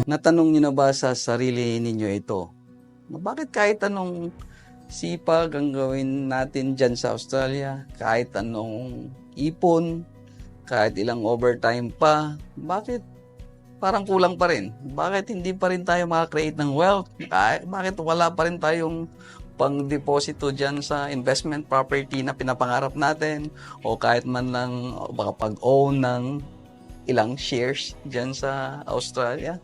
Natanong niyo na ba sa sarili ninyo ito? Bakit kahit anong sipag ang gawin natin dyan sa Australia, kahit anong ipon, kahit ilang overtime pa, bakit parang kulang pa rin? Bakit hindi pa rin tayo makakreate ng wealth? Bakit wala pa rin tayong pang-deposito dyan sa investment property na pinapangarap natin? O kahit man lang makapag-own ng ilang shares dyan sa Australia?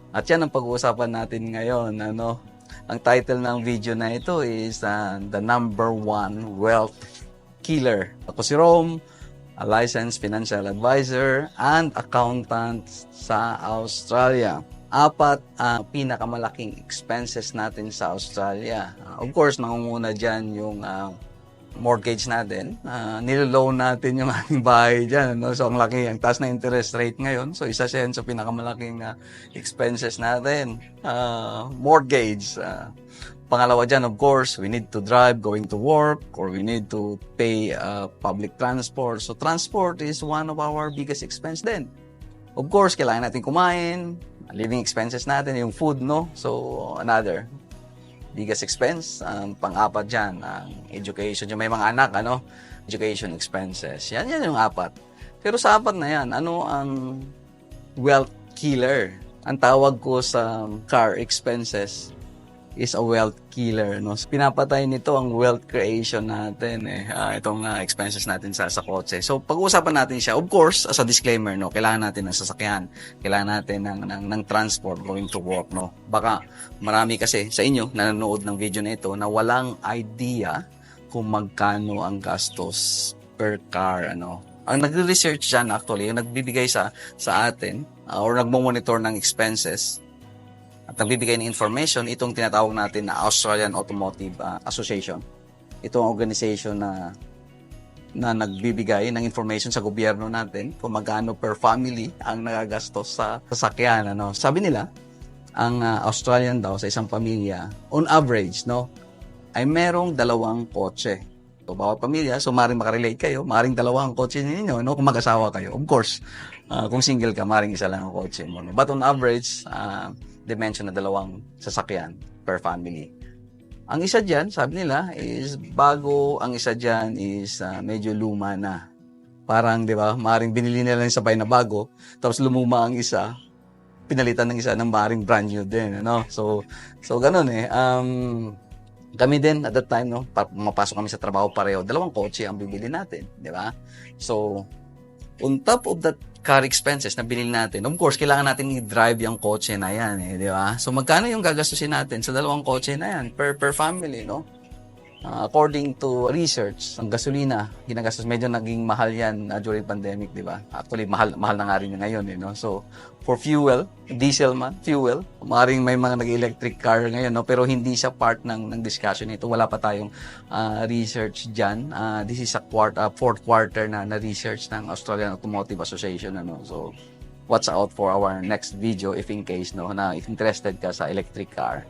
At yan ang pag-uusapan natin ngayon. Ang title ng video na ito is The Number One Wealth Killer. Ako si Rome, a licensed financial advisor and accountant sa Australia. 4 ang pinakamalaking expenses natin sa Australia. Of course, nangunguna dyan yung mortgage natin. Nilo-loan natin yung ating bahay dyan. So, ang taas na interest rate ngayon. So, isa siya sa pinakamalaking expenses natin. Mortgage. Pangalawa dyan, of course, we need to drive going to work or we need to pay public transport. So, transport is one of our biggest expense din. Of course, kailangan natin kumain. Living expenses natin, yung food, no? So, another biggest expense. Pang-4 dyan, education. Yung may mga anak, education expenses. Yan yung 4. Pero sa 4 na yan, ano ang wealth killer? Ang tawag ko sa car expenses is a wealth killer. So, pinapatay nito ang wealth creation natin. Itong expenses natin sa kotse. So, pag-uusapan natin siya, of course, as a disclaimer, kailangan natin ng sasakyan. Kailangan natin ng transport going to work. Baka marami kasi sa inyo na nanonood ng video na ito na walang idea kung magkano ang gastos per car. Ang nagre-research dyan actually, yung nagbibigay sa atin or nagmo-monitor ng expenses at nagbibigay ng information, itong tinatawag natin na Australian Automotive Association. Ito ang organization na nagbibigay ng information sa gobyerno natin kung magkano per family ang nagagastos sa sasakyan. Sabi nila, ang Australian daw sa isang pamilya, on average, ay merong 2 kotse. So, bawat pamilya, so maring makarelate kayo, maring 2 ang kotse ninyo, kung mag-asawa kayo. Of course, kung single ka, maring 1 lang ang kotse mo. But on average, dimension na 2 sasakyan per family. Ang isa dyan, sabi nila, is bago. Ang isa dyan is medyo luma na. Parang, di ba, maring binili nila yung sabay na bago, tapos lumuma ang isa, pinalitan ng isa ng maring brand new din. So ganun kami din at that time, mapasok kami sa trabaho pareho, 2 kotse ang bibili natin, di ba? So, on top of that car expenses na binili natin, of course, kailangan natin i-drive yung kotse na yan, di ba? So, magkano yung gagastusin natin sa 2 kotse na yan per family, according to research, ang gasolina, ginagastos, medyo naging mahal yan during pandemic, di ba? Actually, mahal na nga rin ngayon, So, for fuel, diesel man, fuel, maaaring may mga nag-electric car ngayon, pero hindi siya part ng discussion nito. Wala pa tayong research dyan. This is a 4th quarter na research ng Australian Automotive Association, So, watch out for our next video if in case, na if interested ka sa electric car.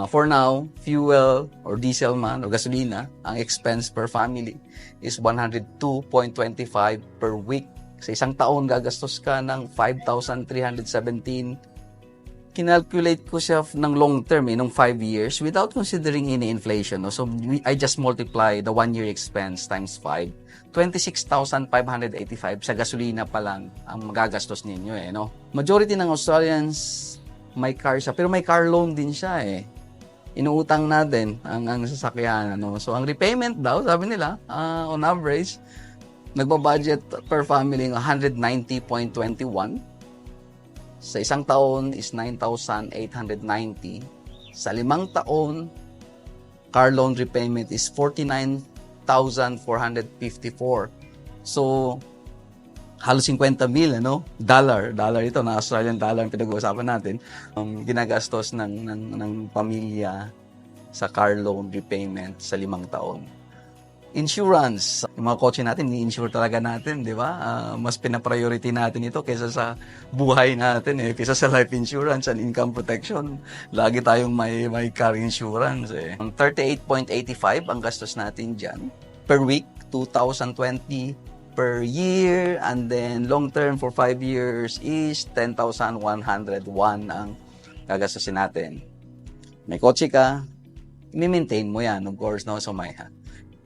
For now, fuel or diesel man o gasolina, ang expense per family is 102.25 per week. Sa isang taon, gagastos ka ng 5,317. Kinalculate ko siya ng long term, ng 5 years without considering any inflation. So, I just multiply the 1-year expense times 5. 26,585 sa gasolina pa lang ang magagastos ninyo. Majority ng Australians may car siya, pero may car loan din siya Inuutang natin ang sasakyan. So, ang repayment daw, sabi nila, on average, nagbabudget per family ng 190.21. Sa isang taon is 9,890. Sa 5 taon, car loan repayment is 49,454. So, halos 50,000, dollar ito, na Australian dollar ang pinag-uusapan natin, ginagastos ng pamilya sa car loan repayment sa 5 taon. Insurance, yung mga kotse natin, ni-insure talaga natin, di ba? Mas pina-priority natin ito kaysa sa buhay natin, kaysa sa life insurance and income protection. Lagi tayong may car insurance. 38.85 ang gastos natin dyan per week, 2,020 per year, and then long term for 5 years is 10,101 ang gagastusin natin. May kotse ka, i-maintain mo yan, of course, no? So may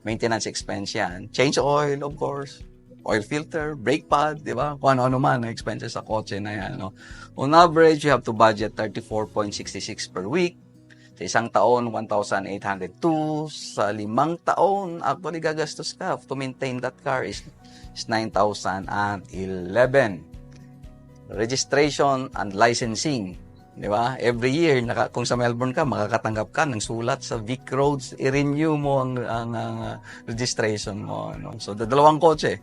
maintenance expense yan. Change oil, of course. Oil filter, brake pad, di ba? Kung ano-ano man na expenses sa kotse na yan, no? On average, you have to budget 34.66 per week. Sa isang taon, 1,802. Sa 5 taon, actually gagastos ka to maintain that car is 9,011. Registration and licensing. Di ba? Every year, kung sa Melbourne ka, makakatanggap ka ng sulat sa Vic Roads, i-renew mo ang registration mo. No? So, dalawang kotse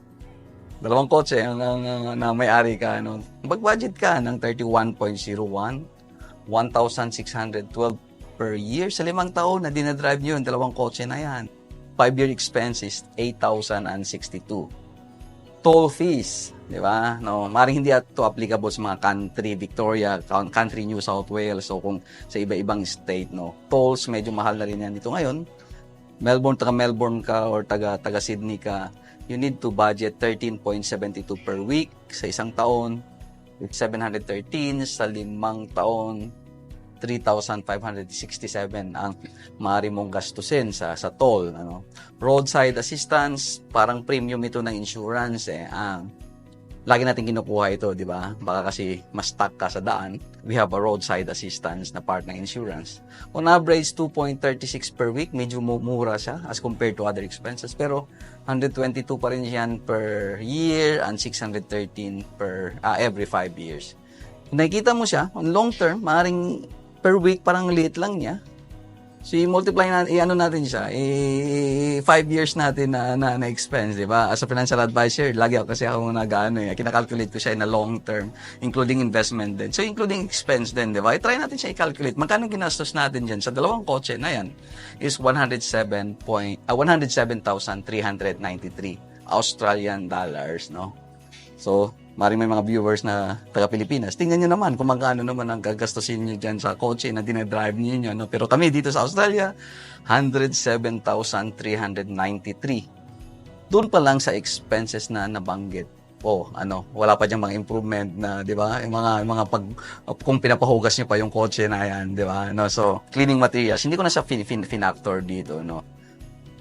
na may-ari ka. No? Mag-budget ka ng 31.01, 1,612 per year. Sa 5 taon na dinadrive nyo yung dalawang kotse na yan. 5-year expense is 8,062. Toll fees, di ba? No, maring hindi ito applicable sa mga country, Victoria, country New South Wales, o kung sa iba-ibang state, no. Tolls, medyo mahal na rin yan dito ngayon. Taga-Melbourne ka or taga-Sydney ka, you need to budget 13.72 per week sa isang taon, with 713 sa 5 taon, 3,567 ang maaari mong gastusin sa toll. Ano? Roadside assistance, parang premium ito ng insurance. Lagi natin kinukuha ito, di ba? Baka kasi mas stuck ka sa daan. We have a roadside assistance na part ng insurance. On average, 2.36 per week. Medyo mura siya as compared to other expenses. Pero 122 pa rin yan per year and 613 every 5 years. Kung nakikita mo siya, on long term, maaaring per week, parang liit lang niya. So, i-multiply natin, natin siya, 5 years natin na expense, di ba? As a financial advisor, lagi ako kasi ako kinakalculate ko siya in a long term, including investment din. So, including expense din, di ba? I-try natin siya i-calculate. Magkano ginastos natin dyan sa dalawang kotse na yan is 107,393 Australian dollars, no? So, maring may mga viewers na taga-Pilipinas. Tingnan nyo naman kung magkano naman ang gagastusin nyo dyan sa kotse na dinadrive nyo. No? Pero kami dito sa Australia, 107,393. Doon pa lang sa expenses na nabanggit. Wala pa diyang mga improvement na, di ba? Kung pinapahugas nyo pa yung kotse na yan, di ba? No? So, cleaning materials. Hindi ko na siya finactor dito, no?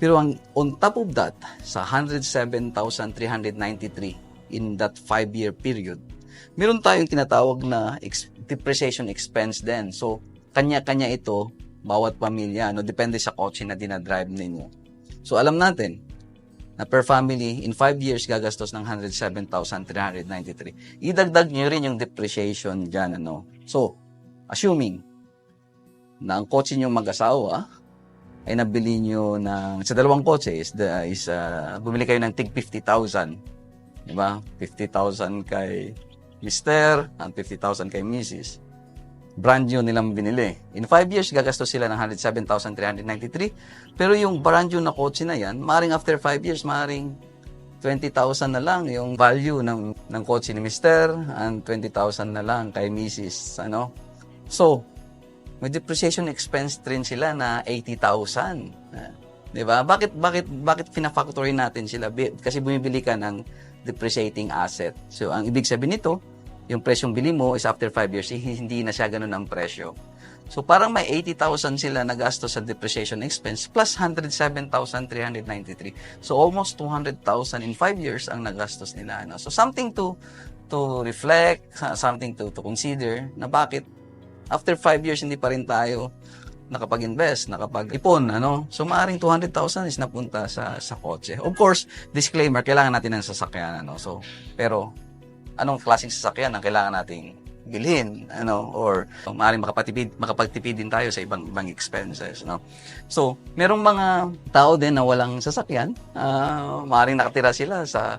Pero on top of that, sa 107,393, in that 5-year period, meron tayong tinatawag na depreciation expense din. So, kanya-kanya ito, bawat pamilya, depende sa kotse na dinadrive ninyo. So, alam natin na per family, in 5 years, gagastos ng 107,393. Idagdag nyo rin yung depreciation dyan, So, assuming na ang kotse nyo mag-asawa ay nabili nyo sa dalawang kotse bumili kayo ng tig 50,000. Diba? 50,000 kay Mr. and 50,000 kay Mrs. Brand new nilang binili. In 5 years, gagastos sila ng 107,393. Pero yung brand new na kotse na yan, maring after 5 years, maring 20,000 na lang yung value ng kotse ni Mr. and 20,000 na lang kay Mrs. So, may depreciation expense rin sila na 80,000. Diba? Bakit pinafactory natin sila? Kasi bumibili ka ng depreciating asset. So, ang ibig sabihin nito, yung presyong bili mo is after 5 years, hindi na siya ganun ang presyo. So, parang may 80,000 sila na gastos sa depreciation expense plus 107,393. So, almost 200,000 in 5 years ang nagastos nila. So, something to reflect, something to consider na bakit after 5 years hindi pa rin tayo nakapag-invest, nakapag-ipon, So, maaaring 200,000 is napunta sa kotse. Of course, disclaimer, kailangan natin ng sasakyan, So, pero, anong klaseng sasakyan ang kailangan nating bilhin, Or, maaaring makapagtipid din tayo sa ibang expenses, So, merong mga tao din na walang sasakyan, maaaring nakatira sila sa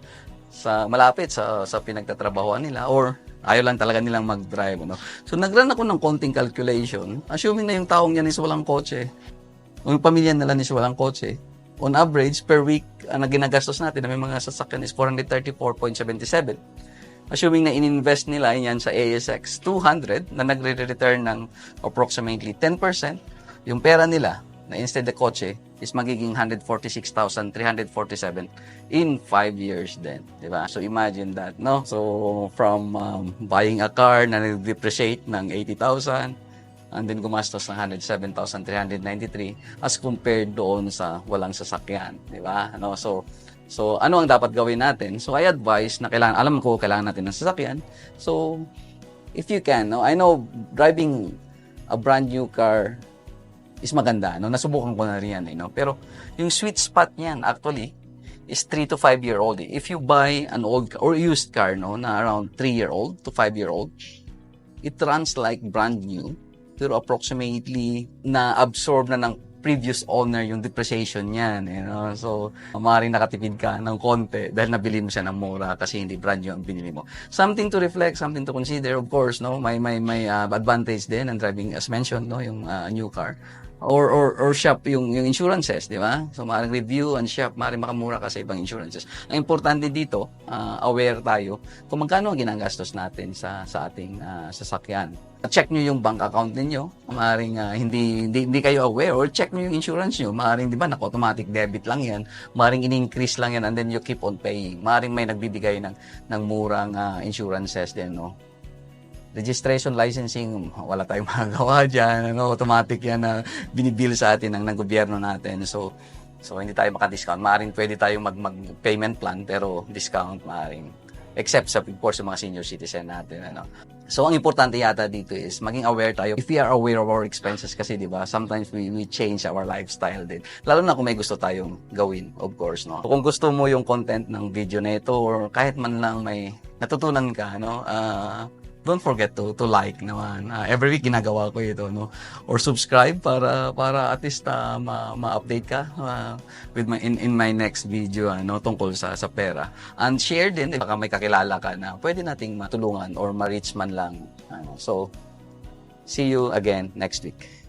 malapit sa pinagtatrabahuan nila, or ayaw lang talaga nilang mag-drive. So, nag-run ako ng konting calculation. Assuming na yung taong yan is walang kotse, o yung pamilya nila is walang kotse, on average, per week, ang ginagastos natin na may mga sasakyan is 434.77. Assuming na in-invest nila yan sa ASX 200 na nagre-return ng approximately 10%, yung pera nila na instead the kotse, is magiging 146,347 in 5 years din, di ba? So imagine that, no? So from buying a car na nag-depreciate ng 80,000 and then gumastos ng 107,393 as compared doon sa walang sasakyan, di ba? Ano? So ano ang dapat gawin natin? So I advise na alam ko kailangan natin ng sasakyan. So if you can, no? I know driving a brand new car is maganda, no? Nasubukan ko na rin yan, no? Pero yung sweet spot niyan actually is 3 to 5 year old. If you buy an old or used car, no, na around 3 year old to 5 year old, it runs like brand new, pero approximately na absorb na ng previous owner yung depreciation niyan, you know? So, maaaring nakatipid ka ng konti dahil nabili mo siya ng mura kasi hindi brand new ang binili mo. Something to reflect, something to consider, of course, no? May advantage din ang driving, as mentioned, no, yung new car. Or shop yung insurances, di ba? So, maaaring review and shop, maaaring makamura ka sa ibang insurances. Ang importante dito, aware tayo kung magkano ang ginagastos natin sa ating sasakyan. Check nyo yung bank account ninyo. Maaaring hindi kayo aware, or check nyo yung insurance nyo. Maaaring, di ba, automatic debit lang yan. Maaaring in-increase lang yan and then you keep on paying. Maaaring may nagbibigay ng murang insurances din, no? Registration, licensing, wala tayong magagawa dyan. Ano, automatic yan na binibill sa atin ng gobyerno natin. So hindi tayo maka-discount. Maaaring pwede tayong mag-payment plan, pero discount maaaring. Except sa, of course, sa mga senior citizen natin. Ano. So ang importante yata dito is maging aware tayo. If we are aware of our expenses kasi, di ba, sometimes we change our lifestyle din. Lalo na kung may gusto tayong gawin, of course. No? Kung gusto mo yung content ng video na ito, or kahit man lang may natutunan ka, no, don't forget to like naman. Every week ginagawa ko ito, no? Or subscribe para at least ma-update ka with in my next video, ano, tungkol sa pera. And share din, baka may kakilala ka na pwede nating matulungan or ma-reach man lang. So see you again next week.